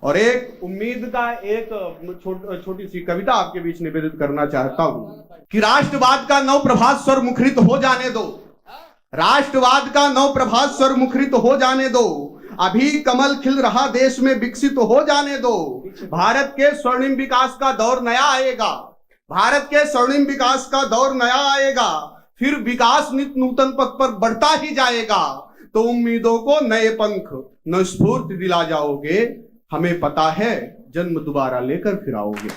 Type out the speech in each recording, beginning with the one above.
और एक उम्मीद का एक छोटी सी कविता आपके बीच निवेदित करना चाहता हूं कि राष्ट्रवाद का नव प्रभात स्वर मुखरित हो जाने दो, राष्ट्रवाद का नव प्रभात स्वर मुखरित हो जाने दो, अभी कमल खिल रहा देश में विकसित हो जाने दो। भारत के स्वर्णिम विकास का दौर नया आएगा, भारत के स्वर्णिम विकास का दौर नया आएगा, फिर विकास नित नूतन पथ पर बढ़ता ही जाएगा। तो उम्मीदों को नए पंख न स्फूर्ति दिला जाओगे, हमें पता है जन्म दोबारा लेकर फिर आओगे,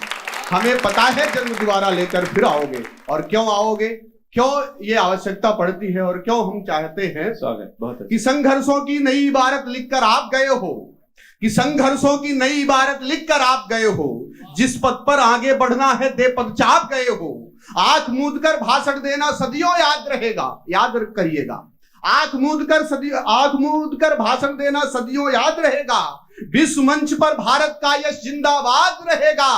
हमें पता है जन्म दोबारा लेकर फिर आओगे। और क्यों आओगे, क्यों ये आवश्यकता पड़ती है और क्यों हम चाहते हैं स्वागत बहुत कि संघर्षों की नई इबारत लिखकर आप गए हो, कि संघर्षों की नई इबारत लिखकर आप गए हो, जिस पद पर आगे बढ़ना है दे पद चाप गए हो। आंख मूंद कर भाषण देना सदियों याद रहेगा, याद करिएगा, आंख मूंद कर भाषण देना सदियों याद रहेगा। विश्व मंच पर भारत का यश जिंदाबाद रहेगा।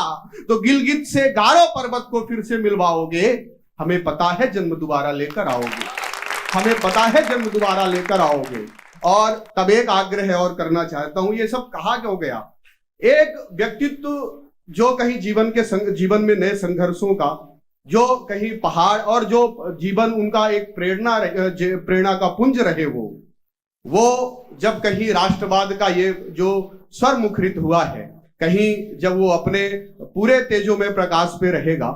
तो गिलगित से गारो पर्वत को फिर से मिलवाओगे, हमें पता है जन्म दोबारा लेकर आओगे, हमें पता है जन्म दोबारा लेकर आओगे। और तब एक आग्रह और करना चाहता हूं, ये सब कहा क्यों गया, एक व्यक्तित्व जो कहीं जीवन में नए संघर्षों का, जो कहीं पहाड़ और जो जीवन उनका एक प्रेरणा का पुंज रहे, वो जब कहीं राष्ट्रवाद का ये जो स्वर मुखरित हुआ है, कहीं जब वो अपने पूरे तेजों में प्रकाश पे रहेगा,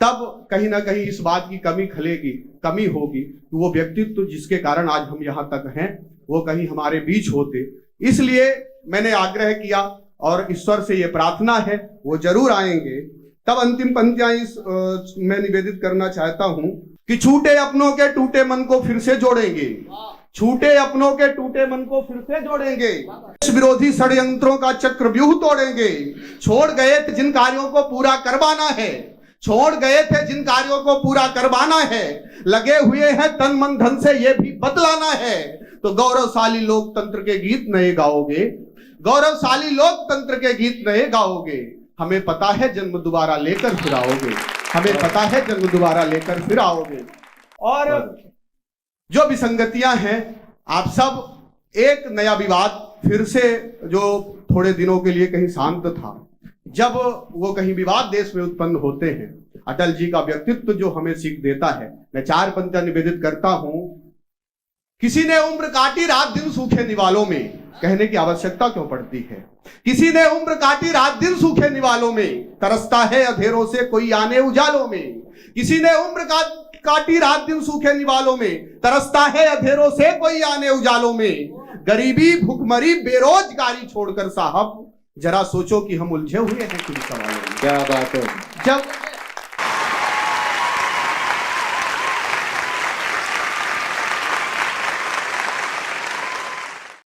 तब कहीं ना कहीं इस बात की कमी होगी कि वो व्यक्तित्व जिसके कारण आज हम यहाँ तक हैं वो कहीं हमारे बीच होते। इसलिए मैंने आग्रह किया और ईश्वर से ये प्रार्थना है वो जरूर आएंगे। तब अंतिम पंक्तियां मैं निवेदित करना चाहता हूं कि छूटे अपनों के टूटे मन को फिर से जोड़ेंगे, छूटे अपनों के टूटे मन को फिर से जोड़ेंगे, विरोधी षड्यंत्रों का चक्रव्यूह तोड़ेंगे। छोड़ गए थे जिन कार्यों को पूरा करवाना है, छोड़ गए थे जिन कार्यों को पूरा करवाना है, लगे हुए हैं तन मन धन से ये भी बदलाना है। तो गौरवशाली लोकतंत्र के गीत नए गाओगे, गौरवशाली लोकतंत्र के गीत नए गाओगे, हमें पता है जन्म दोबारा लेकर फिर आओगे, हमें पता है जन्म दोबारा लेकर फिर आओगे। और जो विसंगतियां हैं, आप सब एक नया विवाद फिर से जो थोड़े दिनों के लिए कहीं शांत था, जब वो कहीं विवाद देश में उत्पन्न होते हैं, अटल जी का व्यक्तित्व जो हमें सीख देता है। मैं 4 पंक्तियां निवेदित करता हूं। किसी ने उम्र काटी रात दिन सूखे निवालों में, कहने की आवश्यकता क्यों पड़ती है, किसी ने उम्र काटी रात दिन सूखे निवालों में, तरसता है अंधेरों से कोई आने उजालों में। किसी ने उम्र काटी रात दिन सूखे निवालों में, तरसता है अंधेरों से कोई आने उजालों में। गरीबी भूखमरी बेरोजगारी छोड़कर साहब जरा सोचो कि हम उलझे हुए हैं किन सवालों में। क्या बात है। जब